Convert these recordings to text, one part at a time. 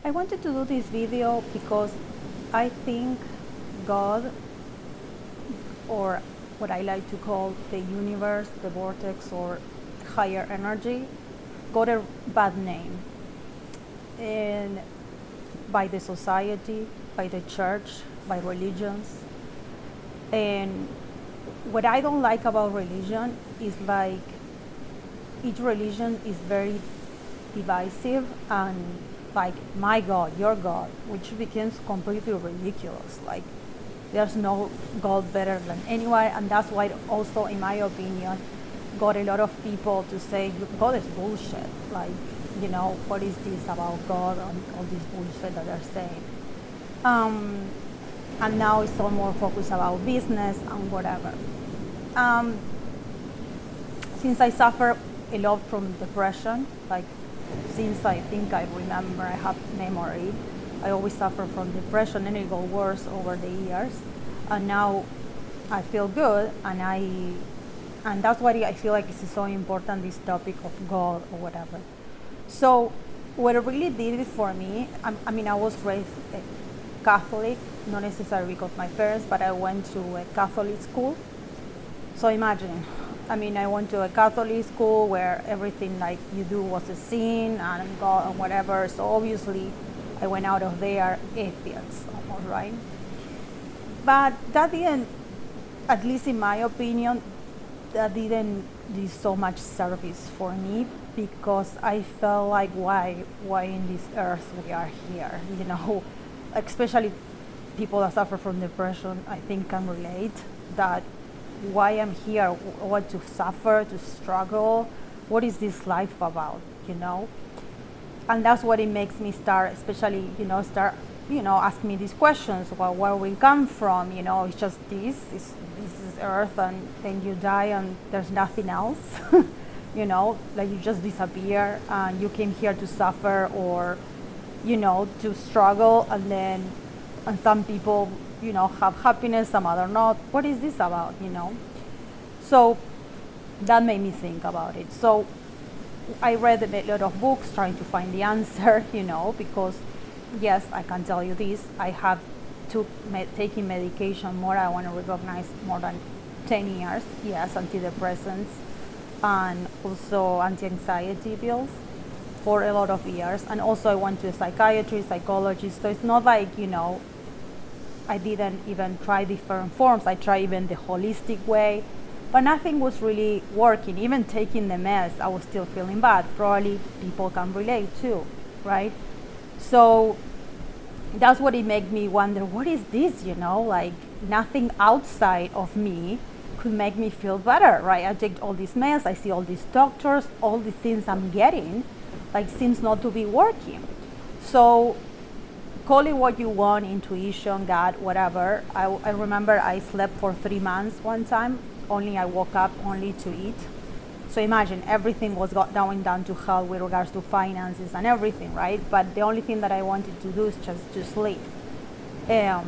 I wanted to do this video because I think God, or what I like to call the universe, the vortex, or higher energy, got a bad name. And by the society, by the church, by religions. And what I don't like about religion is like each religion is very divisive and like my God, your God, which becomes completely ridiculous. Like there's no God better than anyone, and that's why also, in my opinion, got a lot of people to say God is bullshit. Like, you know, what is this about God and all this bullshit that they're saying? And now it's all more focused about business and whatever. Since I suffer a lot from depression, like since I think I remember, I have memory, I always suffer from depression, and it got worse over the years. And now I feel good, and that's why I feel like it's so important, this topic of God or whatever. So what it really did it for me, I mean, I was raised Catholic, not necessarily because of my parents, but I went to a Catholic school. So imagine, I mean, I went to a Catholic school where everything like you do was a sin and God and whatever. So obviously, I went out of there atheist, almost, right? But that didn't, at least in my opinion, that didn't do so much service for me, because I felt like why in this earth we are here, you know, especially people that suffer from depression, I think can relate that why I'm here, what to suffer, to struggle, what is this life about, you know? And that's what it makes me start, especially, ask me these questions about where we come from, you know, it's just this is earth, and then you die and there's nothing else, you know, like you just disappear and you came here to suffer or, you know, to struggle, and some people, you know, have happiness, some other not. What is this about, you know? So that made me think about it. So I read a lot of books trying to find the answer, you know, because yes, I can tell you this, I have taking medication more, I want to recognize, more than 10 years, yes, antidepressants and also anti-anxiety pills for a lot of years. And also I went to a psychiatrist, psychologist, so it's not like, you know, I didn't even try different forms. I tried even the holistic way, but nothing was really working. Even taking the meds, I was still feeling bad. Probably people can relate too, right? So that's what it made me wonder, what is this, you know, like nothing outside of me could make me feel better, right? I take all these meds, I see all these doctors, all these things I'm getting, like seems not to be working. So call it what you want, intuition, God, whatever. I remember I slept for 3 months one time, I woke up only to eat. So imagine everything was going down to hell with regards to finances and everything, right? But the only thing that I wanted to do is just to sleep. And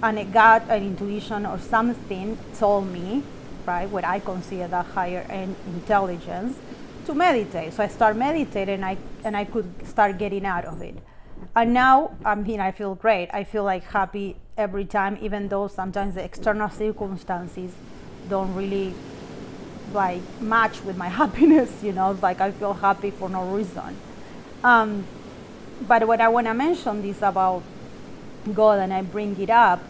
a gut, an intuition or something told me, right, what I consider that higher end intelligence, to meditate. So I started meditating, and I could start getting out of it. And now, I mean, I feel great. I feel like happy every time, even though sometimes the external circumstances don't really like match with my happiness, you know, it's like I feel happy for no reason. But what I want to mention is about God, and I bring it up,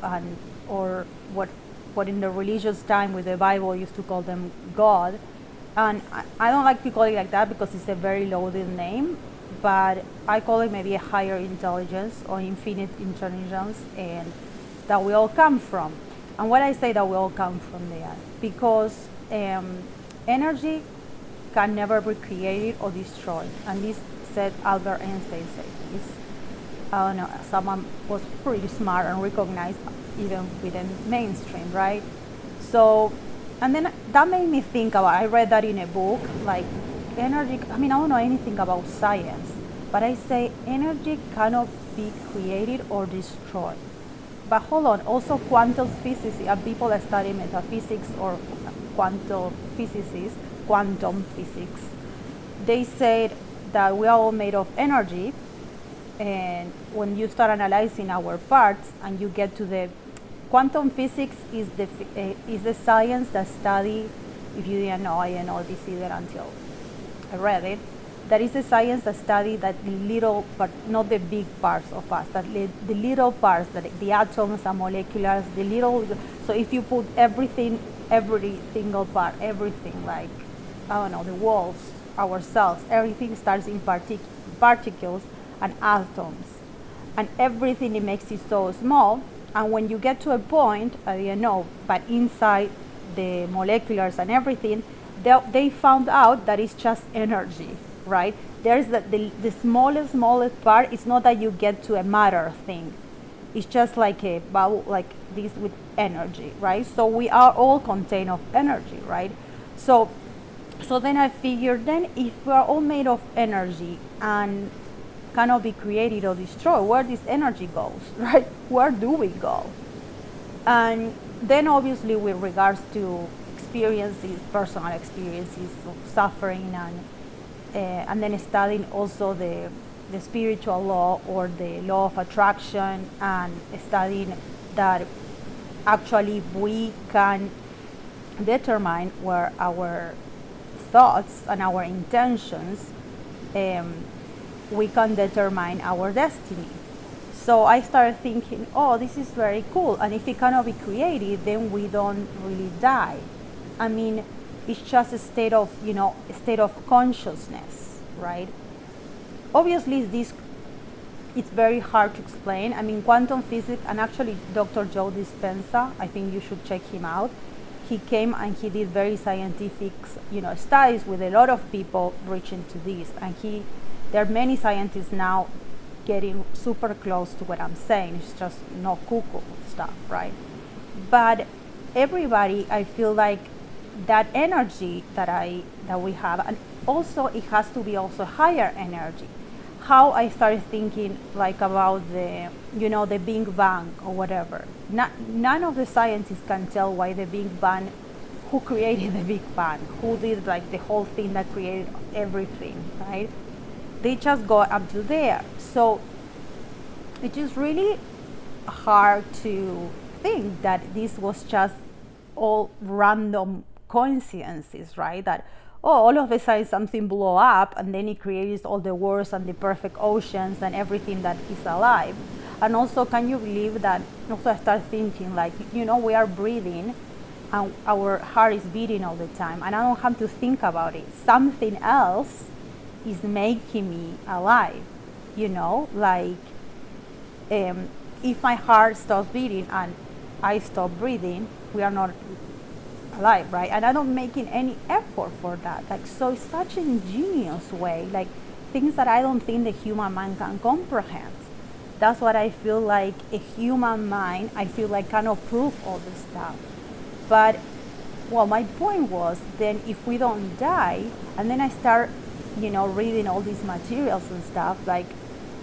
or what in the religious time with the Bible used to call them God. And I don't like to call it like that because it's a very loaded name, but I call it maybe a higher intelligence or infinite intelligence, and that we all come from. And what I say that we all come from there, because energy can never be created or destroyed. And this said Albert Einstein said this. I don't know, someone was pretty smart and recognized even within mainstream, right? So, and then that made me think about, I read that in a book, like energy, I mean, I don't know anything about science, but I say energy cannot be created or destroyed. But hold on, also quantum physics, people that study metaphysics or quantum physics, they said that we are all made of energy, And when you start analyzing our parts and you get to the quantum physics is the science that study, if you didn't know, I didn't know this either until I read it. That is the science that study that little, but not the big parts of us, that the little parts, that the atoms and moleculars, the little. So if you put everything, every single part, everything, like, I don't know, the walls, our cells, everything starts in particles and atoms, and everything, it makes it so small. And when you get to a point, I didn't know, but inside the moleculars and everything, they found out that it's just energy, right? There's the smallest part. It's not that you get to a matter thing. It's just like a bubble, like this with energy, right? So we are all contained of energy, right? So then I figured, then if we are all made of energy and cannot be created or destroyed, where this energy goes, right? Where do we go? And then obviously with regards to experiences, personal experiences of suffering, and then studying also the spiritual law or the law of attraction, and studying that actually we can determine where our thoughts and our intentions, we can determine our destiny. So I started thinking, oh, this is very cool. And if it cannot be created, then we don't really die. I mean, it's just a state of, a state of consciousness, right? Obviously, it's very hard to explain. I mean, quantum physics, and actually Dr. Joe Dispenza, I think you should check him out. He came and he did very scientific, studies with a lot of people reaching to this. And there are many scientists now getting super close to what I'm saying. It's just no cuckoo stuff, right? But everybody, I feel like that energy that we have, and also it has to be also higher energy. How I started thinking like about the Big Bang or whatever. None of the scientists can tell why the Big Bang, who created the Big Bang, who did like the whole thing that created everything, right? They just go up to there. So it is really hard to think that this was just all random coincidences, right? That, all of a sudden something blew up and then it creates all the worlds and the perfect oceans and everything that is alive. And also, can you believe that, also I start thinking like, we are breathing and our heart is beating all the time, and I don't have to think about it. Something else is making me alive, like if my heart stops beating and I stop breathing, we are not alive, right? And I'm not making any effort for that. Like, so it's such an ingenious way, like things that I don't think the human mind can comprehend. That's what I feel like a human mind, I feel like, cannot prove all this stuff. But, well, my point was, then if we don't die, and then I start, reading all these materials and stuff, like,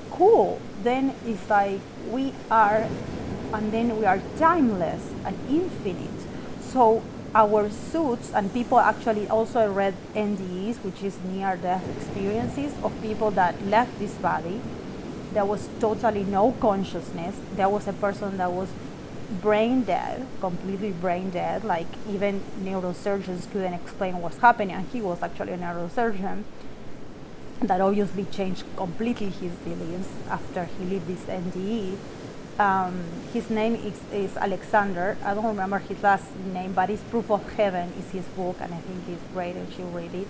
cool, then it's like we are timeless and infinite. So our suits, and people actually also read NDEs, which is near-death experiences of people that left this body. There was totally no consciousness. There was a person that was brain dead, completely brain dead, like even neurosurgeons couldn't explain what's happening, and he was actually a neurosurgeon. That obviously changed completely his beliefs after he lived this NDE. His name is Alexander. I don't remember his last name, but it's Proof of Heaven is his book, and I think it's great and you read it.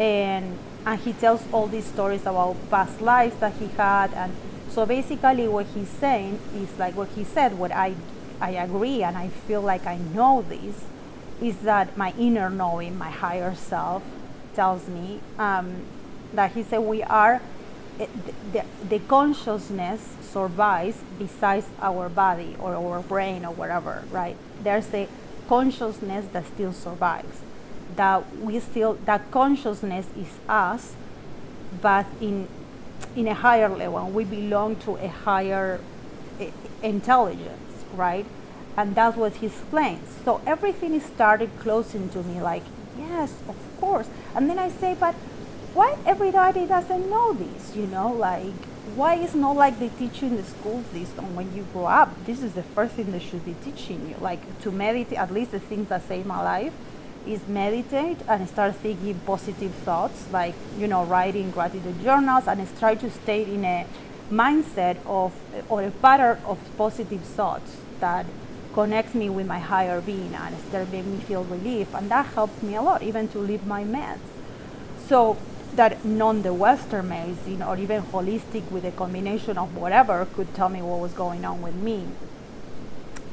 And he tells all these stories about past lives that he had. And so basically what he's saying is like what he said, what I agree, and I feel like I know this, is that my inner knowing, my higher self, tells me that he said we are, the consciousness survives besides our body or our brain or whatever, right? There's a consciousness that still survives. That consciousness is us, but in a higher level. We belong to a higher intelligence, right? And that's what he explains. So everything started closing to me like, yes, of course. And then I say, but why everybody doesn't know this, like, why it's not like they teach you in the schools this, and when you grow up, this is the first thing they should be teaching you, like to meditate, at least the things that saved my life, is meditate and start thinking positive thoughts, like, writing gratitude journals, and try to stay in a mindset of, or a pattern of positive thoughts that connects me with my higher being and start making me feel relief, and that helped me a lot, even to leave my meds. So that none the Western medicine or even holistic with a combination of whatever could tell me what was going on with me.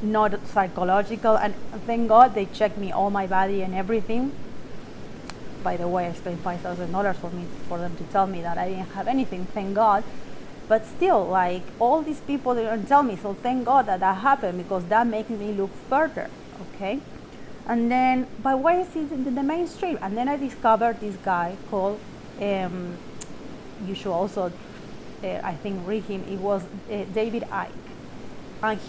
Not psychological, and thank God they checked me, all my body and everything. By the way, I spent $5,000 for them to tell me that I didn't have anything, thank God. But still, like, all these people, they don't tell me, so thank God that happened, because that makes me look further, okay? And then, but why is he in the mainstream? And then I discovered this guy called, you should also, I think, read him. It was David Icke. And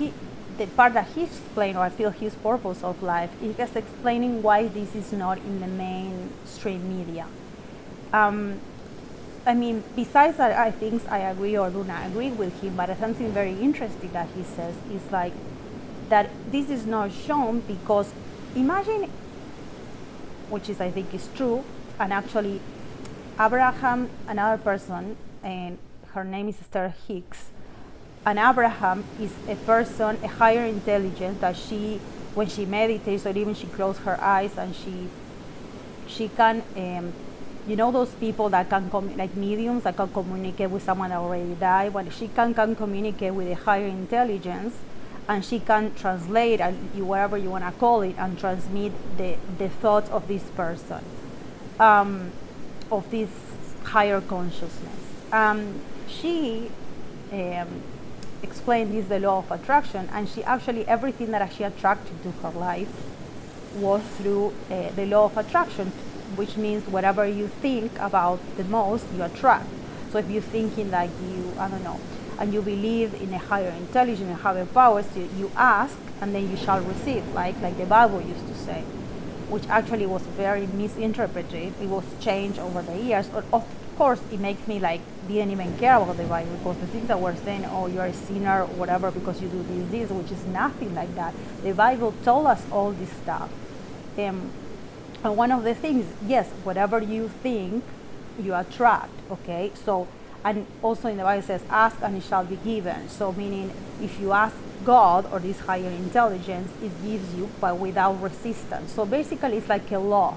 the part that he explained, or I feel his purpose of life, is just explaining why this is not in the mainstream media. I mean, besides that, I think I agree or do not agree with him, but something very interesting that he says is like that this is not shown because imagine, which is I think is true, and actually Abraham, another person, and her name is Hicks, and Abraham is a person, a higher intelligence that she, when she meditates or even she closes her eyes and she can, those people that can, like mediums that can communicate with someone that already died, but she can communicate with a higher intelligence, and she can translate, whatever you want to call it, and transmit the thoughts of this person, of this higher consciousness. She explained this, the law of attraction, and she actually, everything that she attracted to her life was through the law of attraction, which means whatever you think about the most, you attract. So if you're thinking like I don't know, and you believe in a higher intelligence, and higher powers, you ask, and then you shall receive, like the Bible used to say, which actually was very misinterpreted. It was changed over the years. Of course, it makes me didn't even care about the Bible, because the things that were saying, oh, you're a sinner or whatever because you do this, which is nothing like that. The Bible told us all this stuff. And one of the things, yes, whatever you think, you attract, okay? So, and also in the Bible it says, ask and it shall be given. So meaning, if you ask God or this higher intelligence, it gives you, but without resistance. So basically it's like a law,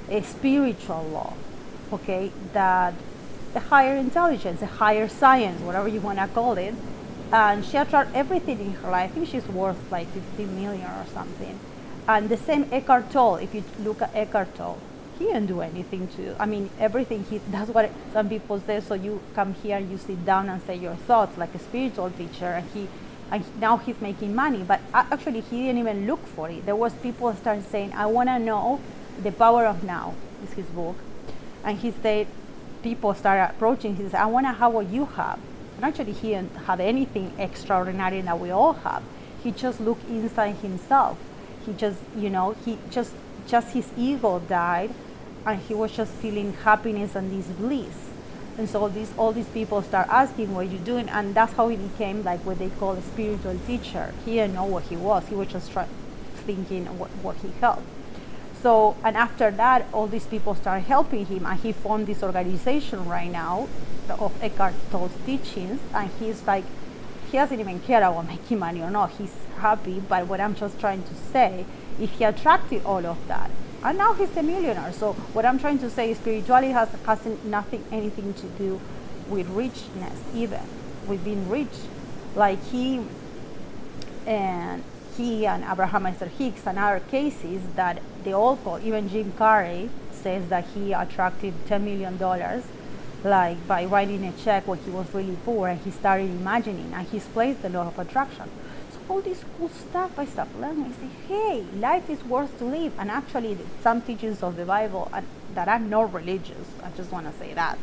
a spiritual law, okay? That a higher intelligence, a higher science, whatever you want to call it, and she attracted everything in her life. I think she's worth like 15 million or something. And the same Eckhard Tolle, if you look at Eckhard Tolle, he didn't do anything everything that's what some people say. So you come here and you sit down and say your thoughts like a spiritual teacher, and now he's making money, but actually he didn't even look for it. There was people that started saying, I want to know the power of now, is his book. And he said, people started approaching, he said, I want to have what you have. And actually he didn't have anything extraordinary that we all have. He just looked inside himself. He just his ego died, and he was just feeling happiness and this bliss. And so all these people start asking, what are you doing? And that's how he became like what they call a spiritual teacher. He didn't know what he was just thinking what he helped. So, and after that, all these people started helping him, and he formed this organization right now of Eckhart Tolle's teachings, and he's like, he doesn't even care about making money or not. He's happy, but what I'm just trying to say is he attracted all of that. And now he's a millionaire. So what I'm trying to say is spirituality has anything to do with richness, even with being rich. Like he and Abraham-Hicks and other cases that they all call, even Jim Carrey says that he attracted $10 million like by writing a check when he was really poor, and he started imagining, and he's placed the law of attraction. So all this cool stuff I started learning. I say, hey, life is worth to live. And actually some teachings of the Bible that are not religious, I just want to say that.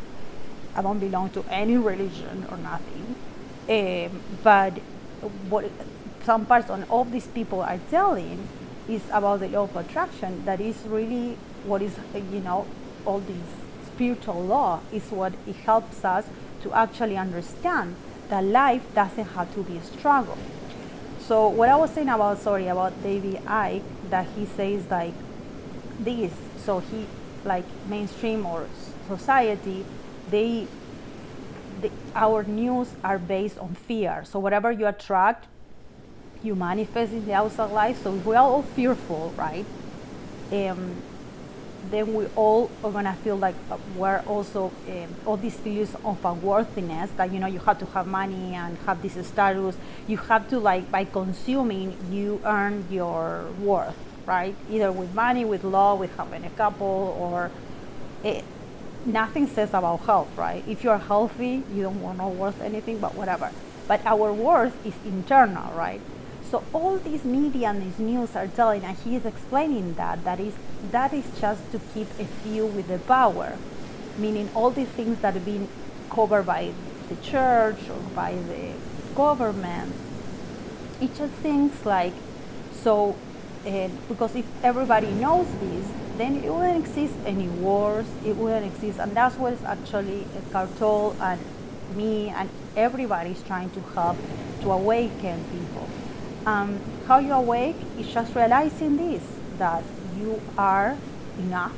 I don't belong to any religion or nothing. But what some parts on all these people are telling is about the law of attraction. That is really what is, all these spiritual law is what it helps us to actually understand that life doesn't have to be a struggle. So what I was saying about David Icke, that he says like this, so he, like mainstream or society, our news are based on fear. So whatever you attract, you manifest in the outside life. So if we're all fearful, right, then we all are gonna feel like we're also all these feelings of unworthiness, that you have to have money and have this status. You have to, like, by consuming, you earn your worth, right? Either with money, with love, with having a couple, or nothing says about health, right? If you're healthy, you don't want no worth anything, but whatever. But our worth is internal, right? So all these media and these news are telling, and he is explaining that is just to keep a few with the power, meaning all these things that have been covered by the church or by the government. It just things like, so, because if everybody knows this, then it wouldn't exist any wars, it wouldn't exist, and that's what is actually Eckhard Tolle and me and everybody's trying to help to awaken people. How you awake is just realizing this, that you are enough.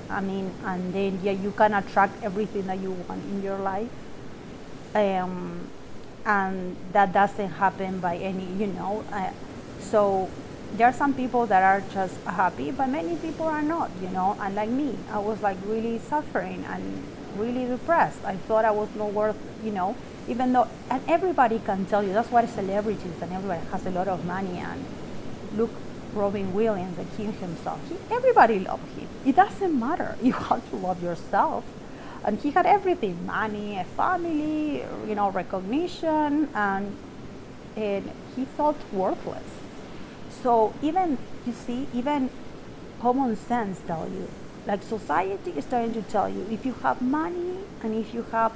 I mean, and then you can attract everything that you want in your life. And that doesn't happen by any, so there are some people that are just happy, but many people are not, and like me, I was like really suffering and really depressed. I thought I was not worth, even though, and everybody can tell you, that's why celebrities and everybody has a lot of money, and look, Robin Williams, the king himself, everybody loved him. It doesn't matter, you have to love yourself. And he had everything, money, a family, recognition, and he felt worthless. So even common sense tell you, like society is trying to tell you, if you have money and if you have,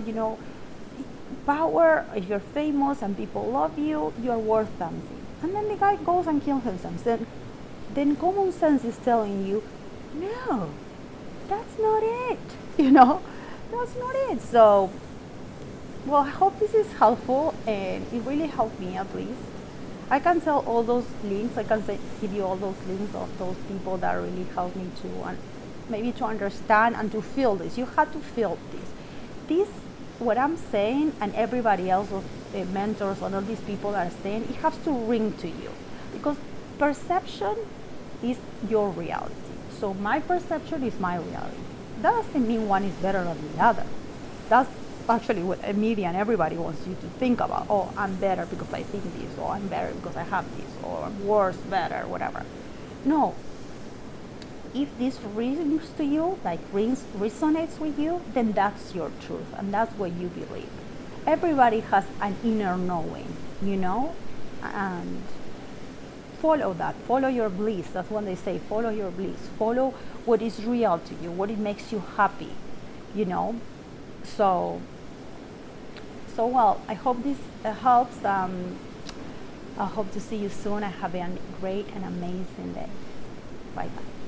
power, if you're famous and people love you, you're worth something. And then the guy goes and kills himself. Then common sense is telling you, no, that's not it. That's not it. So, well, I hope this is helpful, and it really helped me at least. I can tell all those links. I can give you all those links of those people that really helped me to, maybe to understand and to feel this. You have to feel this. This, what I'm saying, and everybody else, of mentors and all these people that are saying, it has to ring to you, because perception is your reality. So my perception is my reality. That doesn't mean one is better than the other. That's actually what a media and everybody wants you to think about. Oh, I'm better because I think this, or I'm better because I have this, or I'm worse, better, whatever. No. If this rings to you, like resonates with you, then that's your truth, and that's what you believe. Everybody has an inner knowing, and follow that. Follow your bliss. That's what they say. Follow your bliss. Follow what is real to you, what it makes you happy, So well, I hope this helps. I hope to see you soon. I have a great and amazing day. Bye-bye.